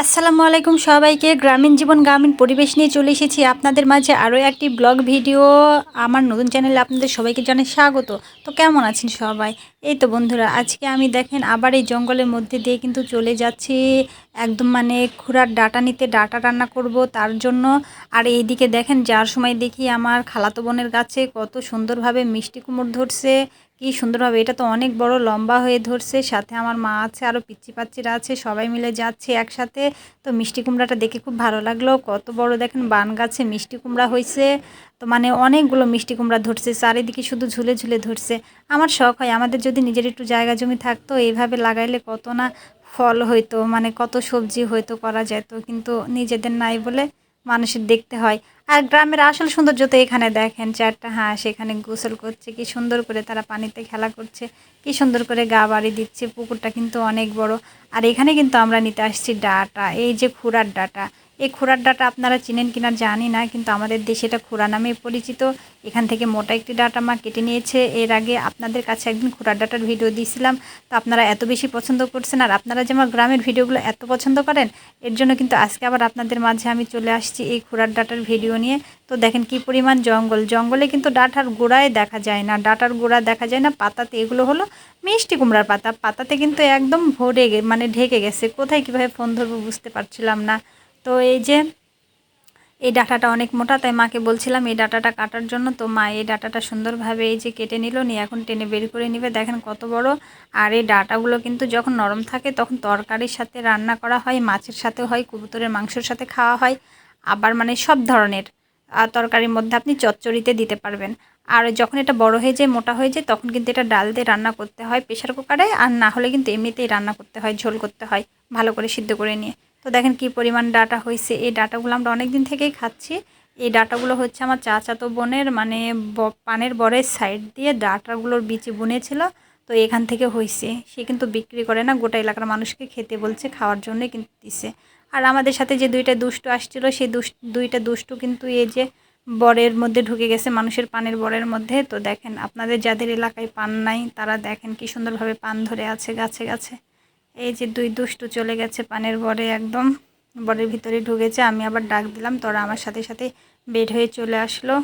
আসসালামু আলাইকুম সবাইকে। গ্রামীণ জীবন গ্রামীণ পরিবেশ নিয়ে চলে এসেছি আপনাদের মাঝে আরও একটি ব্লগ ভিডিও। আমার নতুন চ্যানেলে আপনাদের সবাইকে জানাই স্বাগত। তো কেমন আছেন সবাই? এই তো বন্ধুরা, আজকে আমি দেখেন আবার এই জঙ্গলের মধ্যে দিয়ে কিন্তু চলে যাচ্ছি একদম খুড়ার ডাঁটা নিতে, ডাঁটা রান্না করব তার জন্য। আর এইদিকে দেখেন যার সময় দেখি আমার খালাতো বোনের গাছে কত সুন্দরভাবে মিষ্টি কুমড় ধরছে, কি সুন্দরভাবে। এটা তো অনেক বড় লম্বা হয়ে ধরছে, সাথে আমার মা আছে, আরও পিচ্চি পাচ্চিরা আছে, সবাই মিলে যাচ্ছে একসাথে। তো মিষ্টি কুমড়াটা দেখে খুব ভালো লাগলো। কত বড় দেখেন বান গাছে মিষ্টি কুমড়া হয়েছে। তো অনেকগুলো মিষ্টি কুমড়া ধরছে, চারিদিকে শুধু ঝুলে ঝুলে ধরছে। আমার শখ হয় আমাদের যদি নিজের একটু জায়গা জমি থাকতো, এইভাবে লাগাইলে কত না ফল হইতো, কত সবজি হয়তো করা যেত, কিন্তু নিজেদের নাই বলে মানুষের দেখতে হয়। আর গ্রামের আসল সৌন্দর্য তো এখানে দেখেন, চারটা হাঁস এখানে গোসল করছে, কি সুন্দর করে তারা পানিতে খেলা করছে, কি সুন্দর করে গা বাড়ি দিচ্ছে। পুকুরটা কিন্তু অনেক বড়। আর এখানে কিন্তু আমরা নিতে আসছি ডাঁটা, এই যে খুরার ডাঁটা। এই খুরার ডাঁটা আপনারা চিনেন কিনা জানি না, কিন্তু আমাদের দেশে এটা খুরা নামে পরিচিত। এখান থেকে মোটা একটি ডাঁটা মা কেটে নিয়েছে। এর আগে আপনাদের কাছে একদিন খুরার ডাঁটার ভিডিও দিয়েছিলাম, তো আপনারা এত বেশি পছন্দ করছেন, আর আপনারা যে আমার গ্রামের ভিডিওগুলো এত পছন্দ করেন, এর জন্য কিন্তু আজকে আবার আপনাদের মাঝে আমি চলে আসছি এই খুরার ডাঁটার ভিডিও নিয়ে। তো দেখেন কি পরিমাণ জঙ্গল, জঙ্গলে কিন্তু ডাঁটার গোড়ায় দেখা যায় না, ডাঁটার গোড়া দেখা যায় না, পাতাতে। এগুলো হলো মিষ্টি কুমড়ার পাতা, পাতাতে কিন্তু একদম ভরে ঢেকে গেছে। কোথায় কীভাবে ফোন ধরবো বুঝতে পারছিলাম না। তো এই যে এই ডাঁটাটা অনেক মোটা, তাই মাকে বলছিলাম এই ডাঁটাটা কাটার জন্য। তো মা এই ডাঁটাটা সুন্দরভাবে এই যে কেটে নিল, নিয়ে এখন টেনে বের করে নিবে। দেখেন কত বড়। আর এই ডাঁটাগুলো কিন্তু যখন নরম থাকে তখন তরকারির সাথে রান্না করা হয়, মাছের সাথে হয়, কবুতরের মাংসের সাথে খাওয়া হয়, আবার সব ধরনের তরকারির মধ্যে আপনি চচ্চড়িতে দিতে পারবেন। আর যখন এটা বড় হয়ে যায়, মোটা হয়ে যায়, তখন কিন্তু এটা ডাল দিয়ে রান্না করতে হয় প্রেশার কুকারে, আর না হলে কিন্তু এমনিতেই রান্না করতে হয়, ঝোল করতে হয় ভালো করে সিদ্ধ করে নিয়ে। তো দেখেন কি পরিমাণ ডাঁটা হয়েছে। এই ডাঁটাগুলো আমরা অনেক দিন থেকেই খাচ্ছি। এই ডাঁটাগুলো হচ্ছে আমার চাচাতো বোনের পানের বরের সাইড দিয়ে ডাঁটাগুলোর বীজ বুনেছিল। তো এখান থেকে হয়েছে। সে কিন্তু বিক্রি করে না, গোটা এলাকার মানুষকে খেতে বলছে, খাওয়ার জন্যই কিন্তু দিছে। আর আমাদের সাথে যে দুইটা দুষ্টু আসছিল, সেই দুইটা দুষ্টু কিন্তু এই যে বরের মধ্যে ঢুকে গেছে, মানুষের পানের বরের মধ্যে। তো দেখেন আপনাদের যাদের এলাকায় পান নাই, তারা দেখেন কি সুন্দরভাবে পান ধরে আছে গাছে গাছে। এই যে দুই দুষ্টু চলে গেছে পানের বরে, একদম বরের ভিতরে ঢুকেছে। আমি আবার ডাক দিলাম, তোরা আমার সাথে সাথে বের হয়ে চলে আসলো।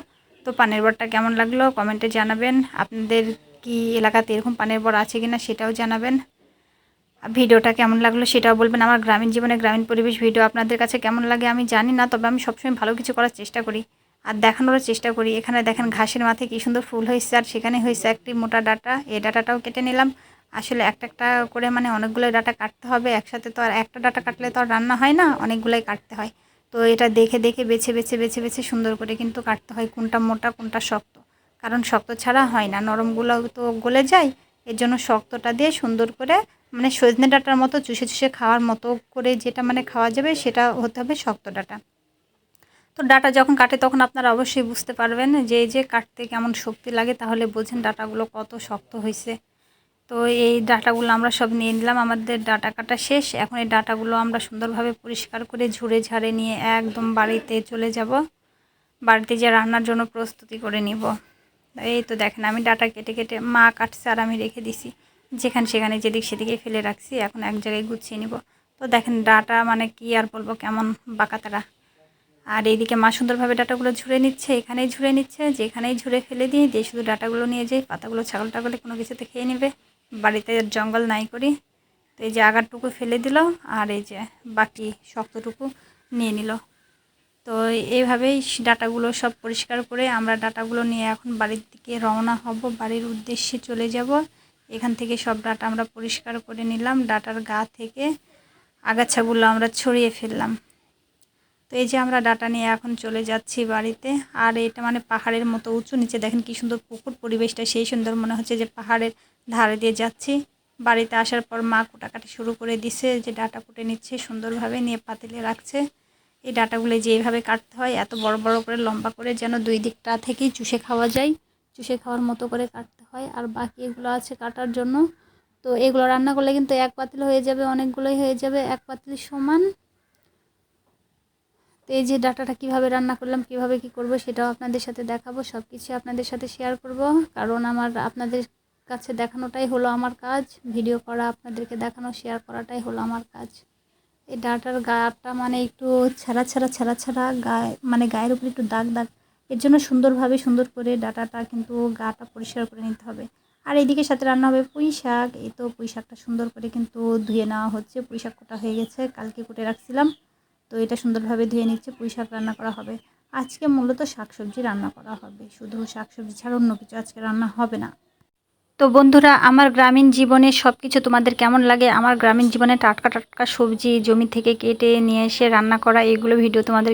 তো পানের বরটা কেমন লাগলো কমেন্টে জানাবেন। আপনাদের কি এলাকাতে এরকম পানের বর আছে কিনা সেটাও জানাবেন। ভিডিওটা কেমন লাগলো সেটাও বলবেন। আমার গ্রামীণ জীবনে গ্রামীণ পরিবেশ ভিডিও আপনাদের কাছে কেমন লাগে আমি জানি না, তবে আমি সবসময় ভালো কিছু করার চেষ্টা করি আর দেখানোরও চেষ্টা করি। এখানে দেখেন ঘাসের মাথায় কী সুন্দর ফুল হয়েছে, আর সেখানে হয়েছে একটি মোটা ডাঁটা। এই ডাঁটাটাও কেটে নিলাম। আসলে একটা একটা করে অনেকগুলো ডাঁটা কাটতে হবে একসাথে, তো আর একটা ডাঁটা কাটলে তো আর রান্না হয় না, অনেকগুলোই কাটতে হয়। তো এটা দেখে দেখে বেছে বেছে বেছে বেছে সুন্দর করে কিন্তু কাটতে হয়, কোনটা মোটা কোনটা শক্ত, কারণ শক্ত ছাড়া হয় না, নরমগুলো তো গলে যায়। এর জন্য শক্তটা দিয়ে সুন্দর করে সজনে ডাঁটার মতো চুষে চুষে খাওয়ার মতো করে যেটা খাওয়া যাবে সেটা হতে হবে শক্ত ডাঁটা। তো ডাঁটা যখন কাটে তখন আপনারা অবশ্যই বুঝতে পারবেন যে এই যে কাটতে কেমন শক্তি লাগে, তাহলে বোঝেন ডাঁটাগুলো কত শক্ত হয়েছে। তো এই ডাঁটাগুলো আমরা সব নিয়ে নিলাম, আমাদের ডাঁটা কাটা শেষ। এখন এই ডাঁটাগুলো আমরা সুন্দরভাবে পরিষ্কার করে ঝুড়ে ঝাড়ে নিয়ে একদম বাড়িতে চলে যাব, বাড়িতে যে রান্নার জন্য প্রস্তুতি করে নিব। এই তো দেখেন আমি ডাঁটা কেটে কেটে মা কাটছে আর আমি রেখে দিছি, যেখানে সেখানে যেদিক সেদিকে ফেলে রাখছি, এখন এক জায়গায় গুছিয়ে নিব। তো দেখেন ডাঁটা কি আর বলবো, কেমন বাঁকাতারা। আর এইদিকে মা সুন্দরভাবে ডাঁটাগুলো ঝুড়ে নিচ্ছে, এখানেই ঝুড়ে নিচ্ছে, যেখানেই ঝুড়ে ফেলে দিয়ে দিয়ে শুধু ডাঁটাগুলো নিয়ে যাই, পাতাগুলো ছাগল টাগলে কোনো কিছুতে খেয়ে নেবে, বাড়িতে জঙ্গল নাই করি। তো এই যে আগারটুকু ফেলে দিল, আর এই যে বাকি শক্তটুকু নিয়ে নিল। তো এইভাবেই ডাঁটাগুলো সব পরিষ্কার করে আমরা ডাঁটাগুলো নিয়ে এখন বাড়ির দিকে রওনা হব, বাড়ির উদ্দেশ্যে চলে যাব। এখান থেকে সব ডাঁটা আমরা পরিষ্কার করে নিলাম, ডাঁটার গা থেকে আগাছাগুলো আমরা ছড়িয়ে ফেললাম। তো এই যে আমরা ডাঁটা নিয়ে এখন চলে যাচ্ছি বাড়িতে। আর এটা পাহাড়ের মতো উঁচু, নিচে দেখেন কি সুন্দর পুকুর, পরিবেশটা সেই সুন্দর, মনে হচ্ছে যে পাহাড়ের ধারে দিয়ে যাচ্ছি। বাড়িতে আসার পর মা কুটাকাটি শুরু করে দিছে, যে ডাঁটা কুটে নিচ্ছে সুন্দরভাবে, নিয়ে পাতিলে রাখছে। এই ডাঁটাগুলো যেভাবে কাটতে হয়, এত বড় বড় করে লম্বা করে, যেন দুই দিকটা থেকেই চুষে খাওয়া যায়, চুষে খাওয়ার মতো করে কাটতে হয়। আর বাকি এগুলো আছে কাটার জন্য। তো এগুলো রান্না করলে কিন্তু এক পাতিল হয়ে যাবে, অনেকগুলোই হয়ে যাবে, এক পাতিল সমান। তো এই যে ডাঁটাটা কীভাবে রান্না করলাম, কীভাবে কী করব সেটাও আপনাদের সাথে দেখাবো, সব কিছু আপনাদের সাথে শেয়ার করব। কারণ আপনাদের কাছে দেখানোটাই হলো আমার কাজ, ভিডিও করা, আপনাদেরকে দেখানো শেয়ার করাটাই হলো আমার কাজ। এই ডাঁটার গাটা মানে একটু ছেঁড়া গায়ে মানে গায়ের উপরে একটু দাগ দাগ, এর জন্য সুন্দর করে ডাঁটাটা কিন্তু গাটা পরিষ্কার করে নিতে হবে। আর এইদিকে সাথে রান্না হবে পুঁই শাক। এই তো পুঁই শাকটা সুন্দর করে কিন্তু ধুয়ে নেওয়া হচ্ছে। পুঁই শাক কোটা হয়ে গেছে, কালকে কুটে রাখছিলাম, তো এটা সুন্দরভাবে ধুয়ে নিচ্ছে। পুঁই শাক রান্না করা হবে। আজকে মূলত শাকসবজি রান্না করা হবে, শুধু শাকসবজি ছাড়া অন্য কিছু আজকে রান্না হবে না। তো বন্ধুরা, আমার গ্রামীণ জীবনে সব কিছু তোমাদের কেমন লাগে? আমার গ্রামীণ জীবনে টাটকা সবজি জমি থেকে কেটে নিয়ে এসে রান্না করা, এগুলো ভিডিও তোমাদের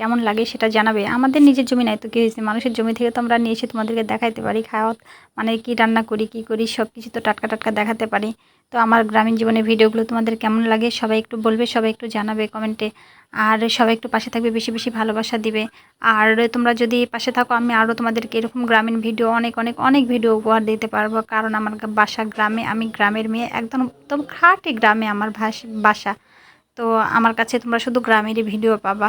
কেমন লাগে সেটা জানাবে। আমাদের নিজের জমি নাই তো কী হয়েছে, মানুষের জমি থেকে তো আমরা নিয়ে এসে তোমাদেরকে দেখাইতে পারি। খাওয়া মানে কি রান্না করি, কি করি, সব কিছু তো টাটকা দেখাতে পারি। তো আমার গ্রামীণ জীবনের ভিডিওগুলো তোমাদের কেমন লাগে সবাই একটু বলবে, সবাই একটু জানাবে কমেন্টে। আর সবাই একটু পাশে থাকবে, বেশি ভালোবাসা দিবে। আর তোমরা যদি পাশে থাকো, আমি আরও তোমাদেরকে এরকম গ্রামীণ ভিডিও অনেক ভিডিও উপহার দিতে পারবো। কারণ আমার বাসা গ্রামে, আমি গ্রামের মেয়ে, একদম খাঁটি গ্রামে আমার বাসা। তো আমার কাছে তোমরা শুধু গ্রামেরই ভিডিও পাবা।